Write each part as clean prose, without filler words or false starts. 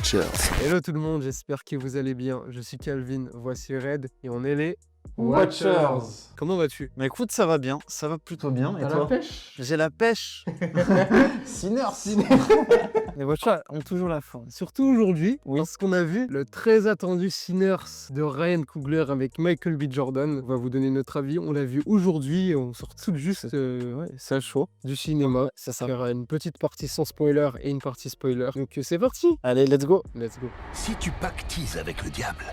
Watchers. Hello tout le monde, j'espère que vous allez bien. Je suis Calvin, voici Red et on est les Watchers. Comment vas-tu? Bah écoute, ça va bien, ça va plutôt bien. Et T'as toi? la pêche? J'ai la pêche. Sinners. Les Watchers ont toujours la forme. Surtout aujourd'hui, Oui. parce qu'on a vu le très attendu Sinners de Ryan Coogler avec Michael B. Jordan. On va vous donner notre avis, on l'a vu aujourd'hui et on sort tout juste, c'est chaud, du cinéma. C'est ça. Il y aura une petite partie sans spoiler et une partie spoiler. Donc c'est parti, Allez, let's go. let's go. Si tu pactises avec le diable,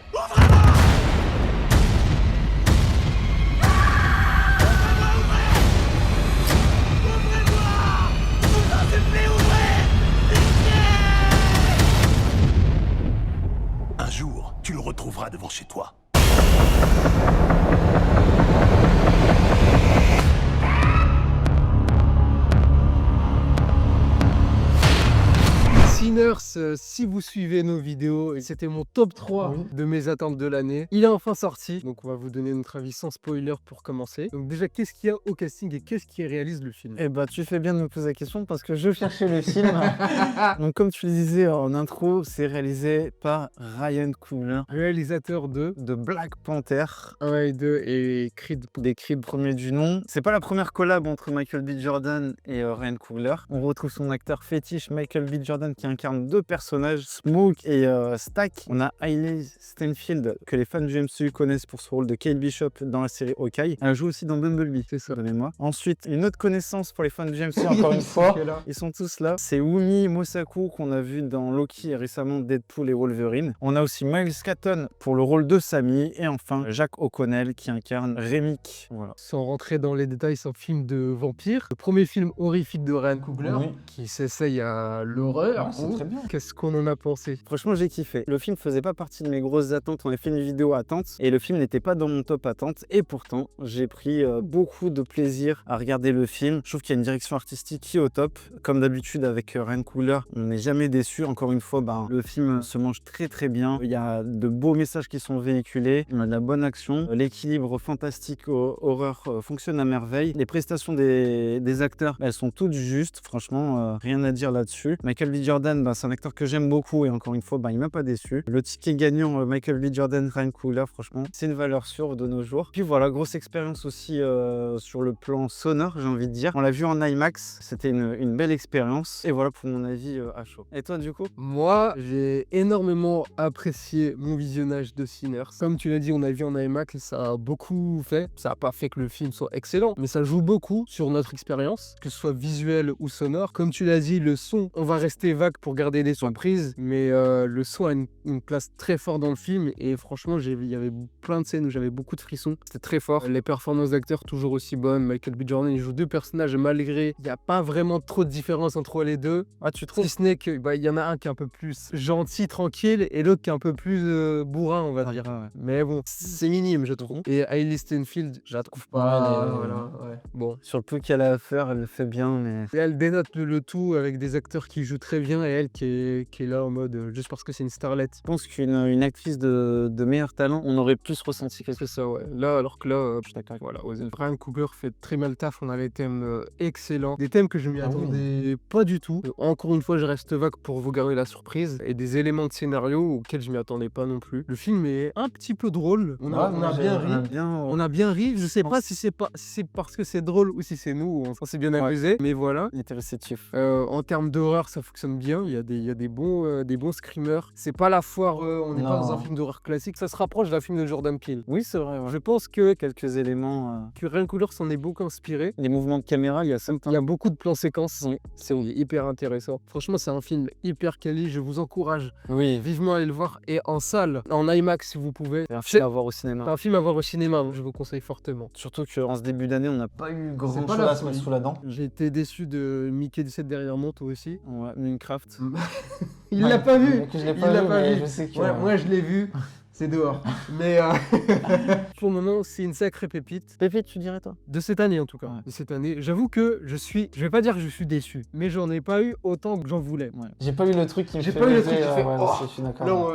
un jour, tu le retrouveras devant chez toi. Sinners, si vous suivez nos vidéos, c'était mon top 3 de mes attentes de l'année. Il est enfin sorti, donc on va vous donner notre avis sans spoiler pour commencer. Donc déjà, qu'est-ce qu'il y a au casting et qu'est-ce qui réalise le film? Eh bah tu fais bien de me poser la question parce que je cherchais le film. Donc comme tu le disais en intro, c'est réalisé par Ryan Coogler Réalisateur de de Black Panther. 1 et 2 et Creed. Des Creed premier du nom. C'est pas la première collab entre Michael B. Jordan et Ryan Coogler. On retrouve son acteur fétiche Michael B. Jordan qui incarne deux personnages, Smoke et Stack. On a Hailey Steinfeld que les fans du MCU connaissent pour son rôle de Kate Bishop dans la série Hawkeye. Elle joue aussi dans Bumblebee, C'est ça. de mémoire. Ensuite, une autre connaissance pour les fans du MCU encore une fois. Ils sont tous là. C'est Wumi Mosaku qu'on a vu dans Loki et récemment Deadpool et Wolverine. On a aussi Miles Catton pour le rôle de Sammy. Et enfin, Jack O'Connell qui incarne Remick. Voilà. Sans rentrer dans les détails, c'est un film de vampire. Le premier film horrifique de Ryan Coogler Oui. qui s'essaye à l'horreur. Ah, c'est très bien. Qu'est-ce qu'on en a pensé? Franchement, j'ai kiffé. Le film faisait pas partie de mes grosses attentes. On avait fait une vidéo attente et le film n'était pas dans mon top attente. Et pourtant, j'ai pris beaucoup de plaisir à regarder le film. Je trouve qu'il y a une direction artistique qui est au top. Comme d'habitude avec Ryan Coogler, on n'est jamais déçu. Encore une fois, le film se mange très très bien. Il y a de beaux messages qui sont véhiculés. On a de la bonne action. L'équilibre fantastique horreur fonctionne à merveille. Les prestations des acteurs, elles sont toutes justes. Franchement, rien à dire là-dessus. Michael B. Jordan, c'est un acteur que j'aime beaucoup et encore une fois, il m'a pas déçu. Le ticket gagnant Michael B. Jordan, Ryan Coogler, franchement, c'est une valeur sûre de nos jours. Puis voilà, grosse expérience aussi sur le plan sonore, j'ai envie de dire. On l'a vu en IMAX, c'était une belle expérience. Et voilà pour mon avis à chaud. Et toi, du coup? Moi, j'ai énormément apprécié mon visionnage de Sinners. Comme tu l'as dit, on a vu en IMAX, ça a beaucoup fait. Ça n'a pas fait que le film soit excellent, mais ça joue beaucoup sur notre expérience, que ce soit visuel ou sonore. Comme tu l'as dit, le son, on va rester vague pour garder des surprises, mais le son a une place très forte dans le film et franchement, il y avait plein de scènes où j'avais beaucoup de frissons. C'était très fort. Les performances d'acteurs toujours aussi bonnes. Michael B. Jordan, il joue deux personnages malgré il n'y a pas vraiment trop de différence entre les deux. Ah, tu trouves? Si ce n'est que il y en a un qui est un peu plus gentil, tranquille, et l'autre qui est un peu plus bourrin, on va dire. Ouais. Mais bon, c'est minime, je trouve. Et Hailey Steinfeld, je la trouve pas. Bon. Sur le peu qu'elle a à faire, elle le fait bien, mais... Et elle dénote le tout avec des acteurs qui jouent très bien et elle qui est là en mode juste parce que c'est une starlette. Je pense qu'une actrice de meilleur talent, on aurait plus ressenti quelque C'est chose. ça, ouais. Là, alors que là, Je suis d'accord. voilà, Ryan Coogler fait très mal le taf. On a des thèmes excellents. Des thèmes que je m'y attendais pas du tout. Encore une fois, je reste vague pour vous garder la surprise. Et des éléments de scénario auxquels je m'y attendais pas non plus. Le film est un petit peu drôle. On a bien ri. On a bien ri. Je sais pas si c'est parce que c'est drôle ou si c'est nous. On s'est bien amusé. Mais voilà. Il était réceptif. En termes d'horreur, ça fonctionne bien. Il y a des bons screamers. C'est pas la foire. On n'est pas dans un film d'horreur classique. Ça se rapproche d'un film de Jordan Peele. Oui, c'est vrai. Je pense que Quelques éléments. Ryan Coogler s'en est beaucoup inspiré. Les mouvements de caméra, il y a ça. Il y a beaucoup de plans séquences. C'est hyper intéressant. Franchement, c'est un film hyper quali. Je vous encourage Oui, vivement à aller le voir. Et en salle, en IMAX si vous pouvez. c'est un film à voir au cinéma. C'est un film à voir au cinéma, donc je vous conseille fortement. Surtout qu'en ce début d'année, on n'a pas eu grand pas chose la à se mettre folie. sous la dent. J'ai été déçu de Mickey 17 derrière moi, toi aussi. Ouais, Minecraft. Il l'a pas vu. Je l'ai Il l'a pas mais vu. je sais que... Ouais, moi je l'ai vu. c'est dehors. Mais pour le moment, c'est une sacrée pépite. Pépite, tu dirais toi? De cette année en tout cas. Ouais. De cette année. J'avoue que je vais pas dire que je suis déçu, mais j'en ai pas eu autant que j'en voulais. Ouais. J'ai pas eu le truc qui me J'ai fait pas eu le rêver, truc qui fait, ouais, oh, je suis d'accord. Non,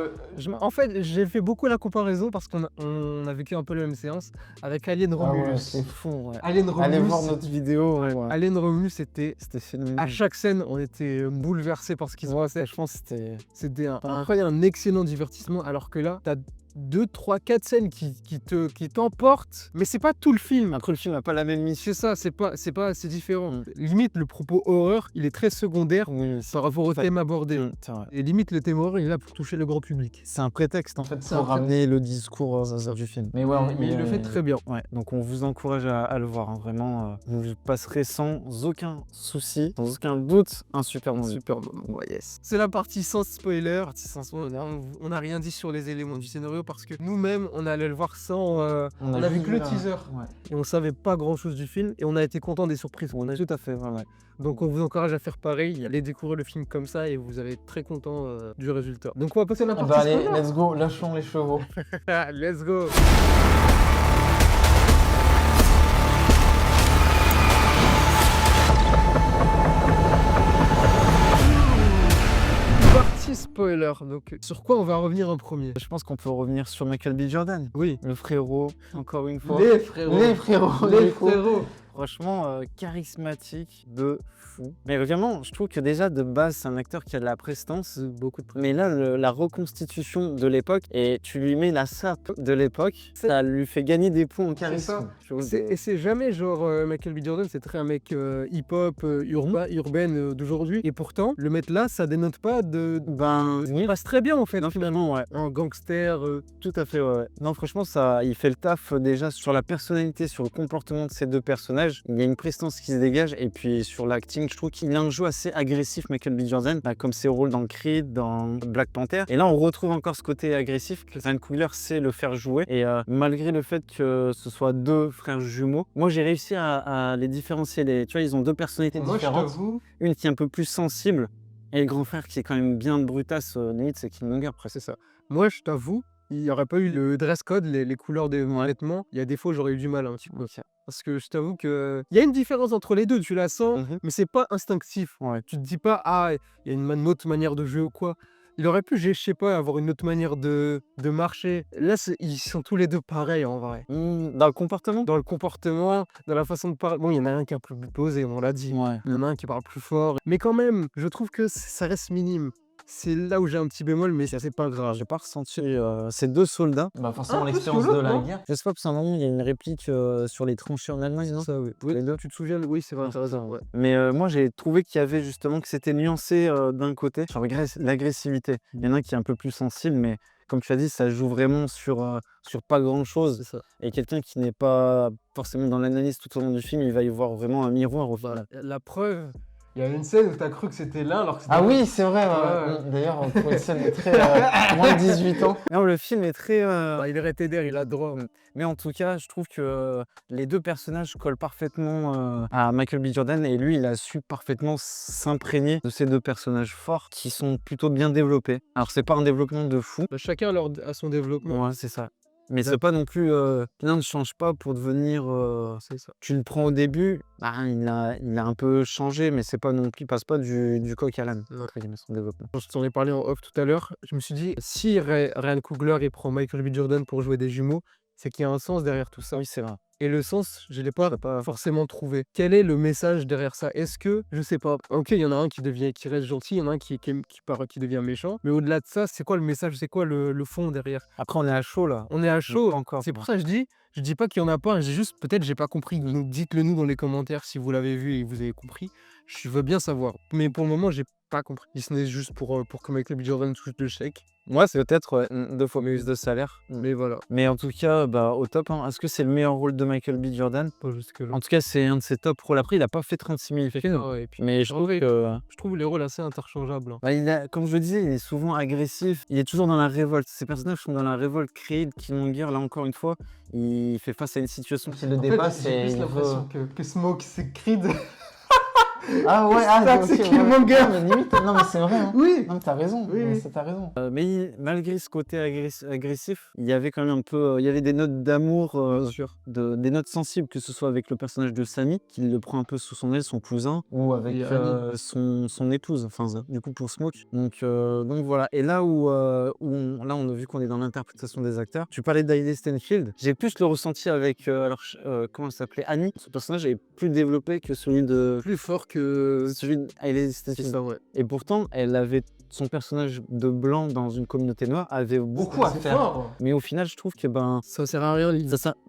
en fait, j'ai fait beaucoup la comparaison parce qu'on a vécu un peu la même séance avec Alien Ah ouais, Romulus. c'est fou, ouais. Alien Romulus. Allez voir notre vidéo, ouais. Alien Romulus, c'était C'était phénoménal. à chaque scène, on était bouleversés par ce qui se passait. Je pense que C'était un excellent divertissement, alors que là, t'as 2, 3, 4 scènes qui t'emportent, mais c'est pas tout le film. Après, le film n'a pas la même mission. C'est ça, c'est différent. Limite, le propos horreur, il est très secondaire Oui, par rapport au thème abordé. c'est vrai. Et limite, le thème horreur, il est là pour toucher le grand public. C'est un prétexte en fait C'est pour un ramener le discours du film. Mais ouais, Mais il le fait très bien. Ouais, donc on vous encourage à le voir, hein, vraiment. Vous passerez sans aucun souci, sans aucun doute, un super moment. Super moment, yes. C'est la partie sans spoiler. On n'a rien dit sur les éléments du scénario parce que nous-mêmes, on allait le voir sans. On a vu que le teaser. Ouais. Et on savait pas grand-chose du film et on a été content des surprises. Tout à fait, ouais. Donc on vous encourage à faire pareil, allez découvrir le film comme ça et vous allez être très content du résultat. Donc on va passer à la partie allez, spoiler. let's go, lâchons les chevaux. Let's go. Partie spoiler. Donc sur quoi on va revenir en premier? Je pense qu'on peut revenir sur Michael B. Jordan. Oui. Le frérot, encore une fois. Les frérots. Les frérots. Les du coup. frérots. Franchement, charismatique de fou. Mais vraiment, je trouve que déjà de base, c'est un acteur qui a de la prestance. Beaucoup de Mais là, la reconstitution de l'époque, et tu lui mets la sape de l'époque, ça lui fait gagner des points en charisme. Et c'est jamais genre Michael B. Jordan, c'est très un mec hip-hop, urbaine d'aujourd'hui. Et pourtant, le mettre là, ça dénote pas de. Il passe très bien en fait. Non, finalement, ouais. Un gangster. Tout à fait, ouais. Non, franchement, ça, il fait le taf déjà sur la personnalité, sur le comportement de ces deux personnages. Il y a une prestance qui se dégage. Et puis sur l'acting, je trouve qu'il a un jeu assez agressif, Michael B. Jordan, comme ses rôles dans Creed, dans Black Panther. Et là, on retrouve encore ce côté agressif que Ryan Coogler sait le faire jouer. Et malgré le fait que ce soit deux frères jumeaux, moi, j'ai réussi à les différencier. Tu vois, ils ont deux personnalités différentes. Je t'avoue. Une qui est un peu plus sensible et le grand frère qui est quand même bien brutasse, limite, c'est Killmonger, presque. C'est ça. Moi, je t'avoue, il n'y aurait pas eu le dress code, les couleurs des vêtements. Il y a des fois, j'aurais eu du mal un petit peu. Ok. Parce que je t'avoue que il y a une différence entre les deux, tu la sens, mais c'est pas instinctif. Ouais. Tu te dis pas, ah, il y a une autre manière de jouer ou quoi. Il aurait pu, je sais pas, avoir une autre manière de marcher. Là, ils sont tous les deux pareils en vrai. Dans le comportement? Dans le comportement, dans la façon de parler. Bon, il y en a un qui est un peu plus posé, on l'a dit. Ouais. Il y en a un qui parle plus fort. Mais quand même, je trouve que ça reste minime. C'est là où j'ai un petit bémol, mais c'est pas grave. J'ai pas ressenti ces deux soldats. Forcément, Un peu l'expérience sur de l'autre, la non guerre. Je sais pas, parce qu'à un moment, il y a une réplique sur les tranchées en Allemagne, non? Ça, oui. Les deux. Tu te souviens? Oui, c'est vrai, t'as raison. Ouais. Mais moi, j'ai trouvé qu'il y avait justement que c'était nuancé d'un côté sur l'agressivité. Il y en a un qui est un peu plus sensible, mais comme tu as dit, ça joue vraiment sur pas grand-chose. C'est ça. Et quelqu'un qui n'est pas forcément dans l'analyse tout au long du film, il va y voir vraiment un miroir au final. La preuve, il y a une scène où t'as cru que c'était l'un alors que c'était Ah l'autre. oui, c'est vrai. Ouais. D'ailleurs, pour une scène de très moins de 18 ans. Non, le film est très. Bah, il est raté d'air, il a droit. Mais en tout cas, je trouve que les deux personnages collent parfaitement à Michael B. Jordan et lui, il a su parfaitement s'imprégner de ces deux personnages forts qui sont plutôt bien développés. Alors, c'est pas un développement de fou. Bah, chacun a son développement. Ouais, c'est ça. Mais c'est pas non plus. L'un ne change pas pour devenir. C'est ça. Tu le prends au début, il a un peu changé, mais c'est pas non plus. Il passe pas du coq à l'âne. Son développement. Quand je t'en ai parlé en off tout à l'heure, je me suis dit, si Ryan Coogler il prend Michael B. Jordan pour jouer des jumeaux, c'est qu'il y a un sens derrière tout ça. Oui, c'est vrai. Et le sens, je l'ai pas forcément trouvé. Quel est le message derrière ça? Est-ce que, je sais pas, ok, il y en a un qui reste gentil, il y en a un qui devient méchant, mais au-delà de ça, c'est quoi le message? C'est quoi le fond derrière? Après, on est à chaud là. On est à chaud. Encore. C'est pour ça que je dis pas qu'il y en a pas, peut-être j'ai pas compris. Dites-le nous dans les commentaires si vous l'avez vu et que vous avez compris. Je veux bien savoir. Mais pour le moment, j'ai pas compris. Si ce n'est juste pour que Michael B. Jordan touche le chèque. Moi, c'est peut-être 2 fois plus de salaire. Mais voilà. Mais en tout cas, au top. Est-ce que c'est le meilleur rôle de Michael B. Jordan? Pas jusque-là. En tout cas, c'est un de ses top rôles. Après, il a pas fait 36 000 films. Ah ouais, et puis, Mais je trouve les rôles assez interchangeables. comme je le disais, il est souvent agressif. Il est toujours dans la révolte. Ces personnages sont dans la révolte. Creed, Killmonger, là encore une fois, il fait face à une situation qui le dépasse. J'ai plus l'impression que Smoke, c'est Creed. Ah ouais, ça, c'est qui le manga? mais limite, non mais c'est vrai. Hein. Oui. Non, mais t'as raison. Oui, oui. T'as raison. Mais malgré ce côté agressif, il y avait quand même un peu, il y avait des notes d'amour, Bien sûr. des notes sensibles, que ce soit avec le personnage de Sammy, qui le prend un peu sous son aile, son cousin, ou avec Et Annie. son épouse, enfin du coup pour Smoke. Donc voilà. Et là là on a vu qu'on est dans l'interprétation des acteurs. Tu parlais d'Hailey Steinfeld. J'ai plus le ressenti avec comment elle s'appelait, Annie. Ce personnage est plus développé que celui de Plus fort que. celui d'Hailey C'est Steinfeld. ça, ouais. Et pourtant, elle avait son personnage de blanc dans une communauté noire avait beaucoup à C'est faire. fort. Mais au final, je trouve que Ça sert à rien,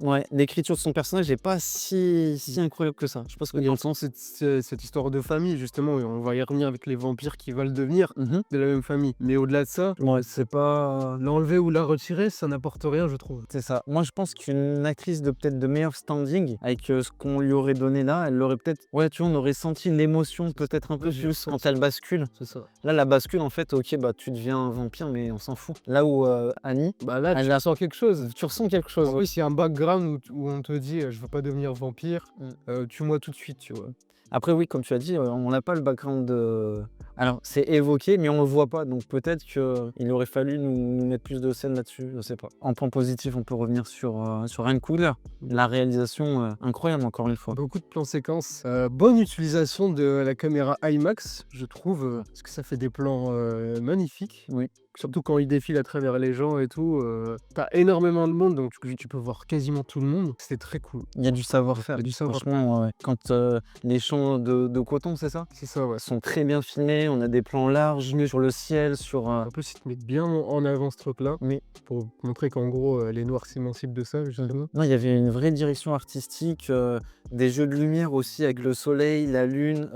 ouais, l'écriture de son personnage n'est pas si incroyable que ça. Je pense que dans le sens, cette histoire de famille, justement, et on va y revenir avec les vampires qui veulent devenir de la même famille. Mais au-delà de ça, Ouais, c'est pas l'enlever ou la retirer, ça n'apporte rien, je trouve. c'est ça. Moi, je pense qu'une actrice de peut-être de meilleur standing, avec ce qu'on lui aurait donné là, elle l'aurait peut-être. Ouais, tu vois, on aurait senti l'émotion peut-être un peu J'ai plus quand ressenti. elle bascule. C'est ça. Là, la bascule, en fait, ok, bah tu deviens un vampire, mais on s'en fout. Là où Annie, Bah là, elle tu ressens quelque chose. tu ressens quelque chose. Oui, c'est un background où on te dit je veux pas devenir vampire, tue-moi tout de suite, tu vois. Après, oui, comme tu as dit, on n'a pas le background de. Alors, c'est évoqué, mais on le voit pas. Donc, peut-être qu'il aurait fallu nous mettre plus de scènes là-dessus. Je sais pas. En point positif, on peut revenir sur Ryan Coogler. La réalisation, incroyable, encore une fois. Beaucoup de plans séquences. Bonne utilisation de la caméra IMAX, je trouve, parce que ça fait des plans magnifiques. Oui. Surtout quand il défile à travers les gens et tout. T'as énormément de monde, donc tu peux voir quasiment tout le monde. C'était très cool. Il y a du savoir-faire. Il y a du savoir-faire. Franchement, ouais. Quand les champs de coton, c'est ça, C'est ça, ouais. sont très bien filmés. On a des plans larges sur le ciel, sur. En plus, ils te mettent bien en avant ce truc-là. Oui. Pour montrer qu'en gros, les noirs s'émancipent de ça, justement. Non, il y avait une vraie direction artistique, des jeux de lumière aussi avec le soleil, la lune,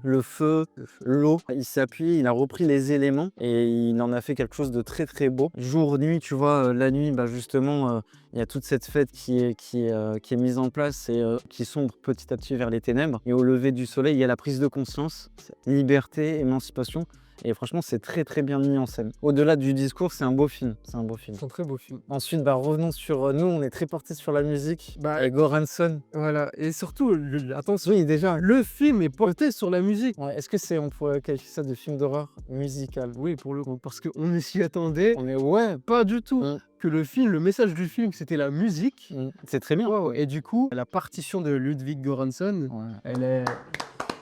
le feu, l'eau. Il s'est appuyé, il a repris les éléments et il en a fait quelque chose de très très beau. Jour, nuit, tu vois, la nuit, bah justement, il y a toute cette fête qui est mise en place et qui sombre petit à petit vers les ténèbres. Et au lever du soleil, il y a la prise de conscience, liberté, émancipation. Et franchement, c'est très très bien mis en scène. Au-delà du discours, c'est un beau film. C'est un beau film. C'est un très beau film. Ensuite, bah, revenons sur nous. On est très portés sur la musique. Bah, Goranson. Voilà. Et surtout, attention, Oui, déjà. le film est porté sur la musique. Ouais, est-ce que on pourrait qualifier ça de film d'horreur musical? Oui, pour le coup. Parce qu'on ne s'y attendait On est ouais. pas du tout. Mm. Que le film, le message du film, c'était la musique. C'est très bien. Wow. Et du coup, la partition de Ludwig Göransson, Ouais. elle est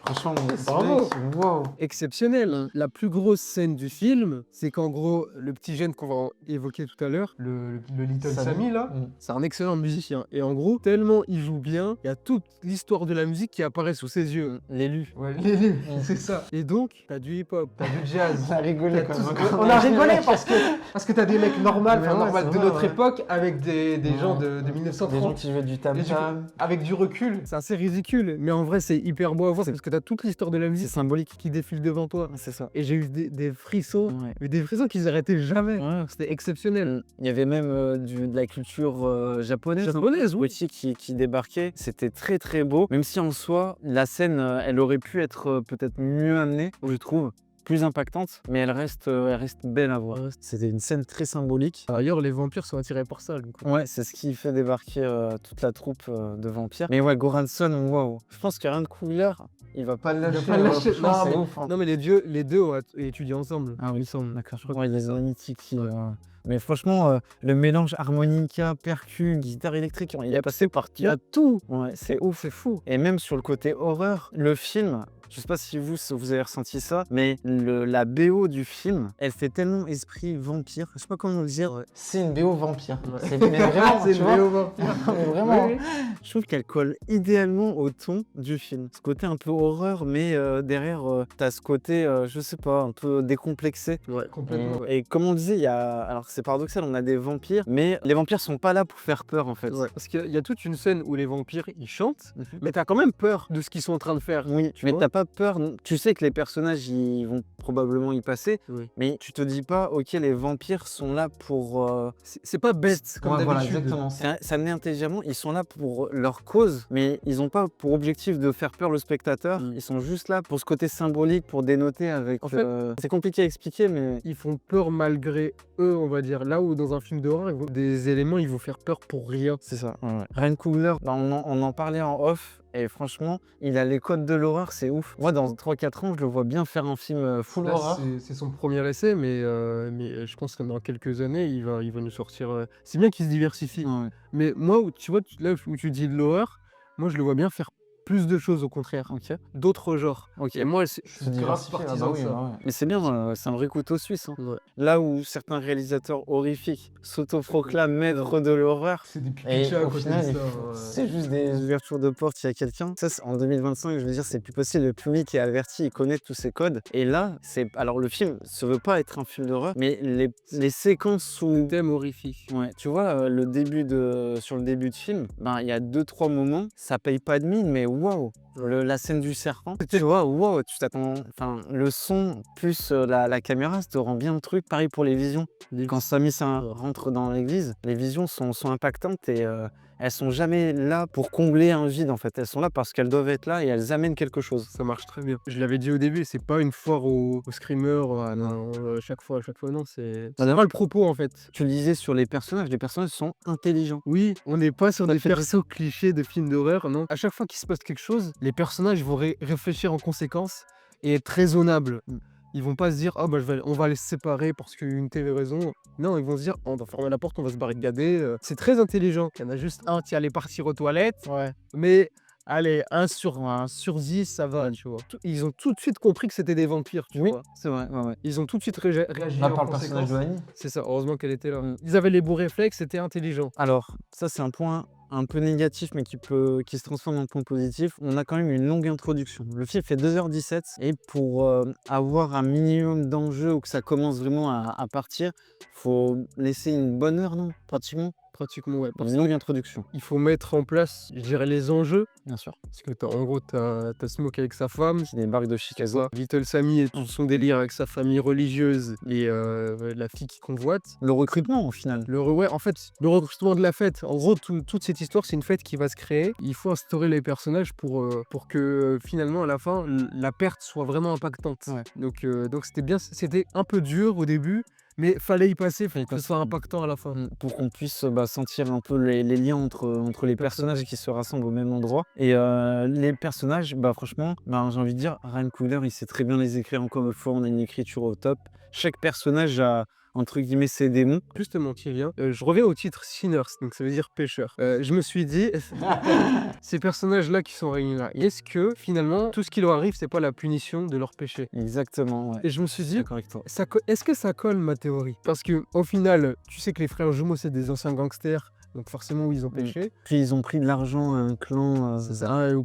Franchement, Bravo. wow. exceptionnelle. La plus grosse scène du film, c'est qu'en gros, le petit jeune qu'on va évoquer tout à l'heure, le Little Sammy là, c'est un excellent musicien. Et en gros, tellement il joue bien, il y a toute l'histoire de la musique qui apparaît sous ses yeux. L'élu. Ouais, l'élu, c'est ça. Et donc, t'as du hip-hop, t'as du jazz. On a rigolé T'as quand tout même. ce- On a rigolé parce que t'as des mecs normaux, Mais ouais, normal c'est de vrai, notre ouais. époque avec des gens de Des 1930. gens qui jouent du Et du coup, tam-tam. avec du recul, c'est assez ridicule, mais en vrai c'est hyper beau à voir parce que t'as toute l'histoire de la musique C'est symbolique. qui défile devant toi. C'est ça. Et j'ai eu des frissons, Ouais. mais des frissons qui s'arrêtaient jamais. Ouais. C'était exceptionnel. Il y avait même de la culture japonaise. Japonaise, oui. Aussi qui débarquait. C'était très très beau. Même si en soi, la scène, elle aurait pu être peut-être mieux amenée, je trouve. Plus impactante, mais elle reste belle à voir. C'était une scène très symbolique. Par ailleurs, les vampires sont attirés par ça, du coup. Ouais, c'est ce qui fait débarquer toute la troupe de vampires. Mais ouais, Goranson, waouh. Je pense qu'il y a rien de couleur. Il va pas le lâcher. pas le lâcher. Franchement, Non, c'est mais- ouf. Hein. Non, mais les deux ont étudié ensemble. Ah oui, il semble. d'accord. Je crois qu'il y a des magnétiques qui. Mais franchement, le mélange harmonica, percu, guitare électrique, il est passé par Il y a tout. Ouais, c'est ouf. C'est fou. Et même sur le côté horreur, le film, je sais pas si vous avez ressenti ça, mais la BO du film, elle fait tellement esprit vampire. Je sais pas comment le dire. Ouais. C'est une BO vampire. Ouais. C'est mais vraiment, C'est tu une vois. BO vampire. Mais vraiment. Oui, oui. Je trouve qu'elle colle idéalement au ton du film. Ce côté un peu horreur, mais derrière, t'as ce côté, je sais pas, un peu décomplexé. Ouais, complètement. Et comme on disait, alors c'est paradoxal, on a des vampires, mais les vampires sont pas là pour faire peur en fait. Ouais. Parce qu'il y a toute une scène où les vampires ils chantent, mais t'as quand même peur de ce qu'ils sont en train de faire. Oui, Tu mais vois. t'as pas peur. Tu sais que les personnages ils vont probablement y passer, Oui. mais tu te dis pas, ok, les vampires sont là pour. C'est pas bête comme Ouais, voilà, d'habitude. exactement. C'est amené intelligemment, ils sont là pour leur cause, mais ils ont pas pour objectif de faire peur le spectateur. Ils sont juste là pour ce côté symbolique, pour dénoter avec. En fait, c'est compliqué à expliquer, mais. Ils font peur malgré eux, on va dire. Là où dans un film d'horreur, des éléments, ils vont faire peur pour rien. C'est ça. Ouais. Ryan Coogler, on en parlait en off. Et franchement, il a les codes de l'horreur, c'est ouf. Moi, dans 3-4 ans, je le vois bien faire un film full Là, horreur. c'est son premier essai, mais je pense que dans quelques années, il va nous sortir. C'est bien qu'il se diversifie. Ouais. Mais moi, tu vois, là où tu dis de l'horreur, moi, je le vois bien faire plus de choses au contraire. Ok. D'autres genres. Ok. Et moi, je Se suis grave diversifier, partisan de ça. Mais c'est bien, c'est un vrai couteau suisse. Hein. Ouais. Là où certains réalisateurs horrifiques s'autoproclament maîtres de l'horreur, C'est des et pipichas à au côté final, de ça. c'est juste des ouvertures de porte, il y a quelqu'un. Ça, en 2025, je veux dire, c'est plus possible. Le public est averti, il connaît tous ces codes. Et là, c'est. Alors, le film se veut pas être un film d'horreur, mais les séquences où. Thème horrifique. Ouais, tu vois, sur le début de film, ben, il y a 2-3 moments, ça paye pas de mine, mais waouh! La scène du serpent, tu vois, waouh, tu t'attends. Enfin, le son plus la caméra, ça te rend bien le truc. Pareil pour les visions. Quand Samy rentre dans l'église, les visions sont impactantes et elles sont jamais là pour combler un vide en fait. Elles sont là parce qu'elles doivent être là et elles amènent quelque chose. Ça marche très bien. Je l'avais dit au début, c'est pas une foire au screamer, non, chaque fois, non, c'est pas le propos en fait. Tu le disais sur les personnages sont intelligents. Oui, on n'est pas sur des fait persos clichés de films d'horreur, non. À chaque fois qu'il se passe quelque chose, les personnages vont réfléchir en conséquence et être raisonnables. Ils vont pas se dire, ah bah on va les séparer parce qu'une telle raison. Non, ils vont se dire, on va fermer la porte, on va se barricader. C'est très intelligent. Il y en a juste un qui allait partir aux toilettes, Ouais. mais allez, 1 sur 10, ça va, tu vois. Ils ont tout de suite compris que c'était des vampires, tu Oui, vois. c'est vrai. Ouais, ouais. Ils ont tout de suite réagi Là, en par le personnage conséquence. de Annie. C'est ça, heureusement qu'elle était là. Ils avaient les beaux réflexes, c'était intelligent. Alors, ça c'est un point un peu négatif mais qui se transforme en point positif. On a quand même une longue introduction. Le film fait 2h17 et pour avoir un minimum d'enjeu ou que ça commence vraiment à partir, faut laisser une bonne heure, non? Pratiquement, ouais. Une longue introduction, Il faut mettre en place, je dirais, les enjeux. bien sûr. Parce que en gros, t'as Smoke avec sa femme, Qui débarque de Chicago. Little Sammy et tout son délire avec sa famille religieuse et la fille qui convoite. Le recrutement au final. Ouais, en fait, le recrutement de la fête. En gros, toute cette histoire, c'est une fête qui va se créer. Il faut instaurer les personnages pour que finalement, à la fin, la perte soit vraiment impactante. Ouais. Donc c'était bien, c'était un peu dur au début, mais fallait y passer, fallait que ce soit impactant à la fin. Pour qu'on puisse sentir un peu les liens entre les personnages qui se rassemblent au même endroit. Et les personnages, franchement, j'ai envie de dire, Ryan Coogler, il sait très bien les écrire. Encore une fois, on a une écriture au top. Chaque personnage a, entre guillemets, ses démons. Justement, qui vient. Je reviens au titre Sinners, donc ça veut dire pécheur. Je me suis dit, ces personnages-là qui sont réunis là, est-ce que finalement, tout ce qui leur arrive, c'est pas la punition de leur péché? Exactement, ouais. Et je me suis dit, D'accord avec toi. est-ce que ça colle ma théorie? Parce que au final, tu sais que les frères jumeaux, c'est des anciens gangsters. Donc forcément, oui, ils ont péché. Puis ils ont pris de l'argent à un clan. C'est ça, au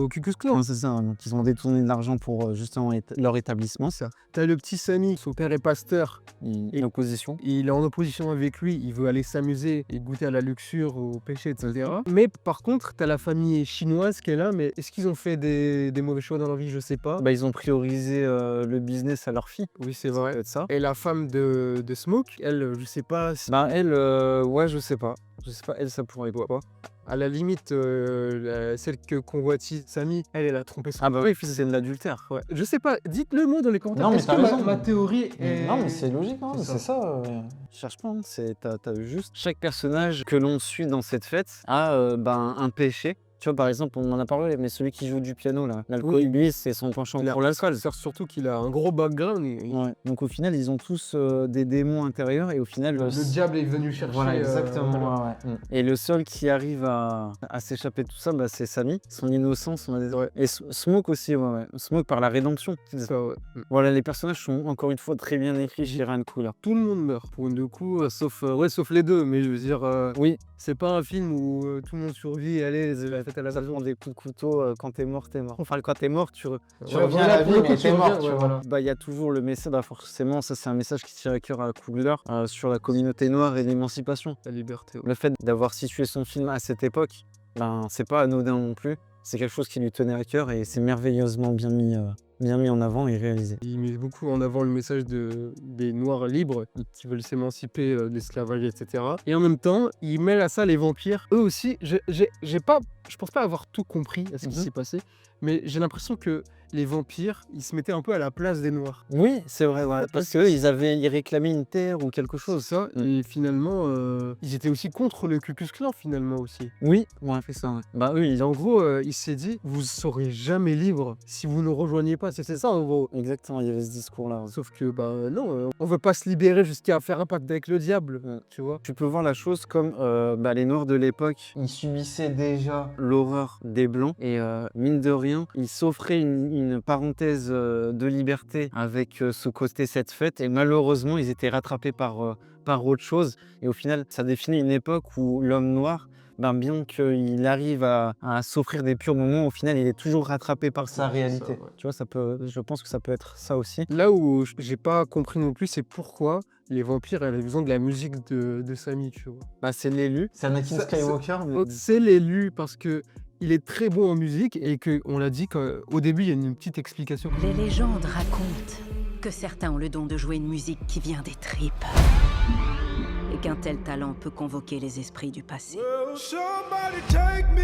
Ku Klux Klan. Ouais, c'est ça, donc ils ont détourné de l'argent pour justement leur établissement. C'est ça. T'as le petit Sammy, son père est pasteur. Et l'opposition. Il est en opposition avec lui, il veut aller s'amuser et goûter à la luxure, au péché, etc. Mais par contre, t'as la famille chinoise qui est là, mais est-ce qu'ils ont fait des mauvais choix dans leur vie? Je sais pas. Ils ont priorisé le business à leur fille. Oui, c'est vrai. Peut-être ça. Et la femme de Smoke, elle, je sais pas. Elle, ouais, je sais pas. Je sais pas, elle, ça pourrait être quoi. À la limite, celle que convoitise Samy, elle a trompé son. Ah bah oui, c'est de l'adultère. Ouais. Je sais pas, dites-le moi dans les commentaires. Non, mais Est-ce t'as que raison. ma théorie est. Non, mais c'est logique, hein, C'est c'est ça. Cherche pas, hein, t'as juste chaque personnage que l'on suit dans cette fête a un péché. Tu vois, par exemple, on en a parlé, mais celui qui joue du piano, là, l'alcool, lui, c'est son penchant pour l'alcool. Surtout qu'il a un gros background. Ouais. Donc au final, ils ont tous des démons intérieurs et au final... Le diable est venu chercher. Voilà, exactement. Ouais. Et le seul qui arrive à s'échapper de tout ça, c'est Samy. Son innocence, Ouais. Et Smoke aussi, ouais. Smoke par la rédemption. C'est ça, ouais. Voilà, les personnages sont encore une fois très bien écrits chez Ryan Coogler. Tout le monde meurt pour une de coups, sauf les deux. Mais je veux dire, Oui, c'est pas un film où tout le monde survit et allez, la fête à la ça maison. prend des coups de couteau, quand t'es mort, t'es mort. Enfin, quand t'es mort, tu Ouais, reviens à la vie, mais t'es mort, tu vois. voilà. Il y a toujours le message, forcément, ça c'est un message qui tient à cœur à Coogler sur la communauté noire et l'émancipation. La liberté. Ouais. Le fait d'avoir situé son film à cette époque, c'est pas anodin non plus. C'est quelque chose qui lui tenait à cœur et c'est merveilleusement bien mis en avant et réalisé. Il met beaucoup en avant le message des Noirs libres qui veulent s'émanciper de l'esclavage, etc. Et en même temps, il mêle à ça les vampires. Eux aussi, j'ai pas je pense pas avoir tout compris à ce qui Mhm. s'est passé, mais j'ai l'impression que les vampires, ils se mettaient un peu à la place des noirs. Oui, c'est vrai, ouais, parce qu'eux, ils réclamaient une terre ou quelque C'est chose. ça, et finalement, ils étaient aussi contre le Ku Klux Klan, finalement, aussi. Oui, ouais, fait ça, ouais. Bah oui, Et en gros, il s'est dit, vous serez jamais libre si vous ne rejoignez pas. C'était ça, en gros. exactement, il y avait ce discours-là. Ouais. Sauf que, non, on veut pas se libérer jusqu'à faire un pacte avec le diable, Ouais. tu vois. Tu peux voir la chose comme les Noirs de l'époque, ils subissaient déjà l'horreur des Blancs et mine de rien, ils s'offraient une parenthèse de liberté avec ce côté cette fête et malheureusement ils étaient rattrapés par autre chose et au final ça définit une époque où l'homme noir, bien qu'il arrive à s'offrir des purs moments, au final il est toujours rattrapé par sa réalité. Ça, ouais. Tu vois, je pense que ça peut être ça aussi. Là où j'ai pas compris non plus, c'est pourquoi les vampires avaient besoin de la musique de Sammy, tu vois. Bah, c'est l'élu, c'est Anakin Ça- Skywalker. mais- Donc, c'est l'élu parce que il est très bon en musique et qu'on l'a dit qu'au début, il y a une petite explication. Les légendes racontent que certains ont le don de jouer une musique qui vient des tripes. Et qu'un tel talent peut convoquer les esprits du passé. Will somebody take me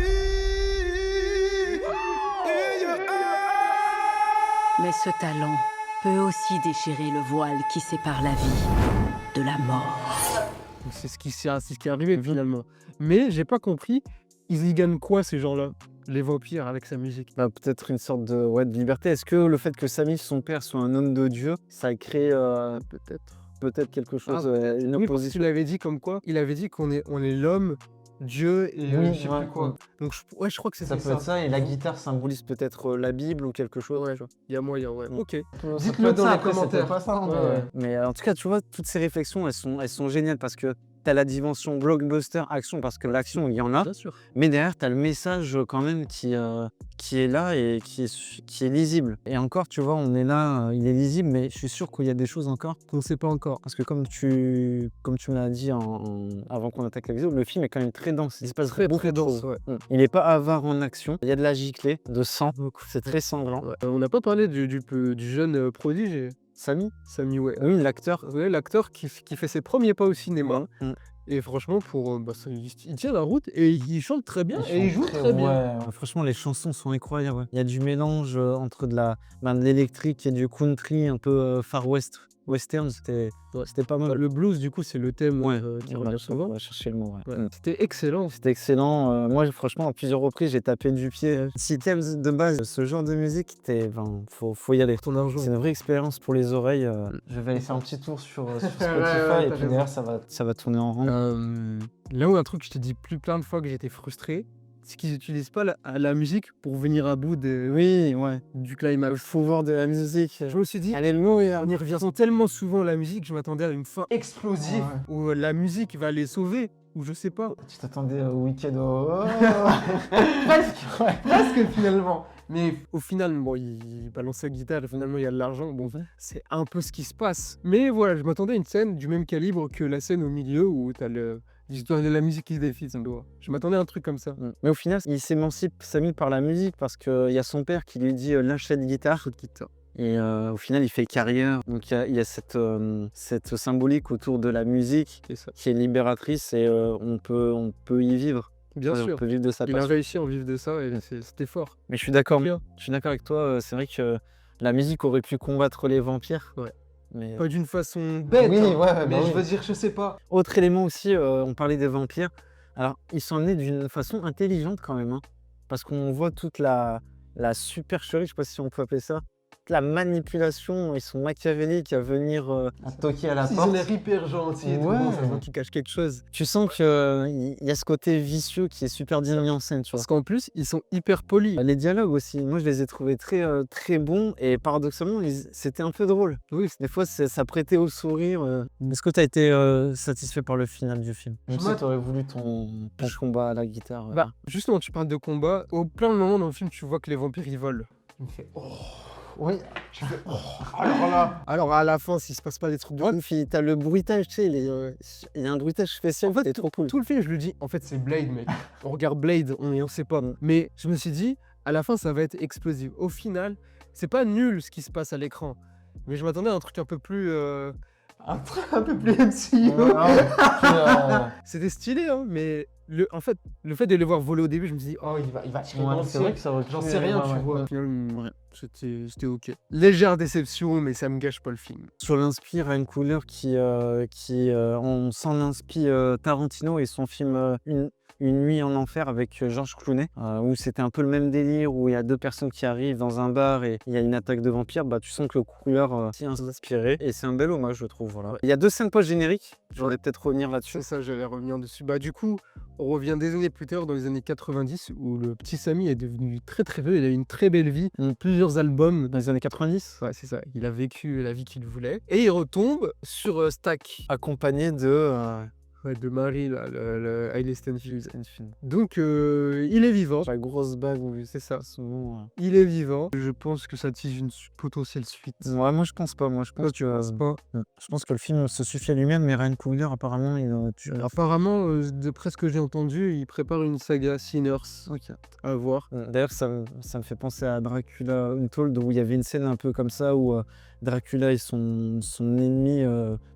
in your eyes? Mais ce talent peut aussi déchirer le voile qui sépare la vie de la mort. Donc, c'est ce qui est arrivé finalement. Mais j'ai pas compris, ils y gagnent quoi ces gens-là, les vampires, avec sa musique? Bah, peut-être une sorte de liberté. Est-ce que le fait que Sammy, son père, soit un homme de Dieu, ça crée peut-être quelque chose, une Oui, parce que tu opposition? l'avais dit comme quoi, il avait dit qu'on est l'homme, Dieu et Oui, je sais ouais, plus quoi. ouais. Donc je crois que Ça c'était peut être ça, et la guitare symbolise peut-être la Bible ou quelque chose. Ouais, tu vois. il y a moyen, ouais. Mm. Ok. Ça peut Dites-le être dans ça, les après, c'est commentaires. peut-être pas ça, hein, Ouais. mais en tout cas, tu vois, toutes ces réflexions, elles sont géniales parce que t'as la dimension blockbuster action parce que l'action, il y en a, Bien sûr. mais derrière, t'as le message quand même qui est là et qui est lisible. Et encore, tu vois, on est là, il est lisible, mais je suis sûr qu'il y a des choses encore. On sait pas encore. Parce que comme tu me l'as dit avant qu'on attaque la vidéo, le film est quand même très dense. Il se passe Très, beaucoup très de dense, choses. ouais. Il n'est pas avare en action. Il y a de la giclée, de sang. C'est très sanglant. Ouais. On n'a pas parlé du jeune prodige, Samy, Sammy, ouais. oui, l'acteur. Ouais, l'acteur qui fait ses premiers pas au cinéma. Mm. Et franchement, il tient la route et il chante très bien et il joue très bien. Ouais. Franchement, les chansons sont incroyables. Ouais. Il y a du mélange entre de l'électrique et du country un peu Far West. Western, c'était pas mal. Le blues, du coup, c'est le thème qui on revient va souvent. on va chercher le mot. Ouais. Ouais. C'était excellent. C'était excellent. Moi, franchement, à plusieurs reprises, j'ai tapé du pied. Si t'aimes de base ce genre de musique, faut y aller. Ton argent. C'est une vraie expérience pour les oreilles. Je vais aller faire un petit tour sur Spotify ouais, et t'as puis derrière, ça va tourner en rond. Là où un truc que je t'ai dit plein de fois que j'étais frustré, c'est qu'ils n'utilisent pas la musique pour venir à bout Oui, ouais. du Il climax. faut voir de la musique. Je me suis dit, Alléluia. on y revient tellement souvent à la musique, je m'attendais à une fin explosive où la musique va les sauver, ou je sais pas. Tu t'attendais au week-end au... Presque finalement. Mais au final, bon, il balance sa guitare et finalement il y a de l'argent. Bon, c'est un peu ce qui se passe. Mais voilà, je m'attendais à une scène du même calibre que la scène au milieu où t'as l'histoire de la musique qui se défile. Je m'attendais à un truc comme ça. Mais au final, il s'émancipe Samy par la musique parce qu'il y a son père qui lui dit lâche cette guitare. Et au final, il fait carrière. Donc il y a cette symbolique autour de la musique C'est ça. qui est libératrice et on peut y vivre. Bien Ouais, sûr. On peut vivre de sa Il a passion. réussi à en vivre de ça et c'était fort. Mais je suis d'accord. Bien. Je suis d'accord avec toi. C'est vrai que la musique aurait pu combattre les vampires. Ouais. Mais Pas d'une façon bête, Oui, hein, ouais, mais bah je oui. veux dire, je sais pas. autre élément aussi, on parlait des vampires. Alors, ils sont amenés d'une façon intelligente quand même, hein, parce qu'on voit toute la supercherie, je sais pas si on peut appeler ça, toute la manipulation. Ils sont machiavéliques à venir à toquer à la Ils porte. ont l'air hyper gentils et tout, Ouais. bon, ça se voit qu'ils cachent quelque chose. Tu sens qu'il y a ce côté vicieux qui est super bien mis en scène, tu vois. Parce qu'en plus, ils sont hyper polis. Les dialogues aussi, moi je les ai trouvés très, très bons et paradoxalement, c'était un peu drôle. Oui, Des fois, ça prêtait au sourire. Est-ce que tu as été satisfait par le final du film? Je Je sais m'att- que tu aurais voulu ton combat à la guitare. bah, justement, tu parles de combat. Au plein de moments dans le film, tu vois que les vampires ils volent. Tu me fais oh. oui. Alors là. Alors à la fin, s'il se passe pas des trucs de ouf, Puis t'as le bruitage, tu sais, il y a un bruitage spécial. En fait, c'est trop cool. tout le film, je lui dis, en fait, c'est Blade, mec. On regarde Blade, on sait pas. Mais je me suis dit, à la fin, ça va être explosif. Au final, c'est pas nul ce qui se passe à l'écran. Mais je m'attendais à un truc un peu plus. Un peu plus MCU. C'était stylé, hein, mais En fait, le fait de les voir voler au début, je me suis dit, oh, il va tirer dans le ciel. ça aurait pu J'en sais rien, ouais, tu ouais. vois. Au final, c'était ok. Légère déception, mais ça me gâche pas le film. Sur l'inspi, Ryan Coogler on sent l'inspi Tarantino et son film Une nuit en enfer avec George Clooney, où c'était un peu le même délire, où il y a deux personnes qui arrivent dans un bar et il y a une attaque de vampires. Bah, tu sens que le Coogler s'y est inspiré et c'est un bel hommage, je trouve. Voilà. Il y a 2 scènes post-génériques, je voudrais peut-être revenir là-dessus. C'est ça, j'allais revenir dessus. Bah, du coup, on revient des années plus tard, dans les années 90, où le petit Sammy est devenu très très vieux. Il a eu une très belle vie, plusieurs albums. Dans les années 90, Ouais, c'est ça. Il a vécu la vie qu'il voulait. Et il retombe sur Stack. accompagné de Ouais, de Marie, là, le Hailey Steinfeld. Donc, il est vivant. la grosse bague, oui, C'est ça. souvent. Il est vivant. Je pense que ça tease une potentielle suite. Ouais, moi je pense pas. Moi je pense Tu penses pas? je pense que le film se suffit à lui-même, mais Ryan Coogler apparemment Apparemment, d'après ce que j'ai entendu, il prépare une saga Sinners. Ok. À voir. D'ailleurs, ça me fait penser à Dracula Untold, où il y avait une scène un peu comme ça, où Dracula et son ennemi,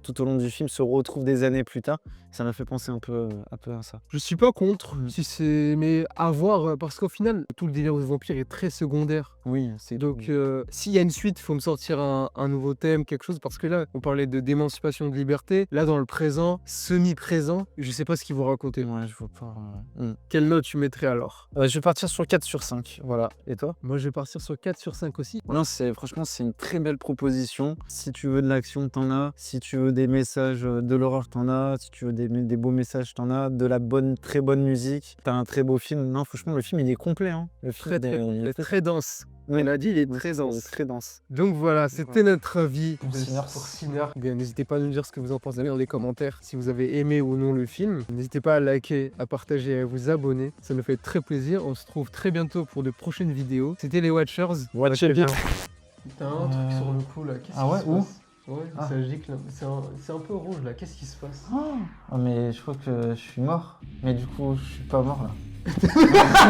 tout au long du film, se retrouvent des années plus tard. Ça m'a fait penser un peu à ça. Je suis pas contre, si c'est, mais à voir, parce qu'au final, tout le délire des vampires est très secondaire. Oui, c'est Donc, s'il y a une suite, il faut me sortir un nouveau thème, quelque chose, parce que là, on parlait d'émancipation de liberté. Là, dans le présent, semi-présent, je sais pas ce qu'ils vont raconter. Ouais, je vois pas. Quelle note tu mettrais alors? Je vais partir sur 4 sur 5. Voilà. Et toi? Moi, je vais partir sur 4 sur 5 aussi. Non, franchement, c'est une très belle proposition. Si tu veux de l'action, t'en as. Si tu veux des messages de l'horreur, t'en as. Si tu veux des beaux messages, t'en as. De la très bonne musique. T'as un très beau film. Non, franchement, le film, il est complet. Hein. Le film, Il est très dense. Oui. On a dit, il est Oui, très c'est dense. très dense. Donc voilà, c'était notre avis Pour Sinners. pour Sinners. Bien, n'hésitez pas à nous dire ce que vous en pensez dans les commentaires, si vous avez aimé ou non le film. N'hésitez pas à liker, à partager et à vous abonner. Ça nous fait très plaisir. On se trouve très bientôt pour de prochaines vidéos. C'était les Watchers. Watchez bien. T'as un truc sur le coup là. Qu'est-ce Ah ouais, qui se où passe? Ouais, Ah. ça gicle. C'est un peu rouge là. Qu'est-ce qui se passe? Ah, mais je crois que je suis mort. Mais du coup, je suis pas mort là.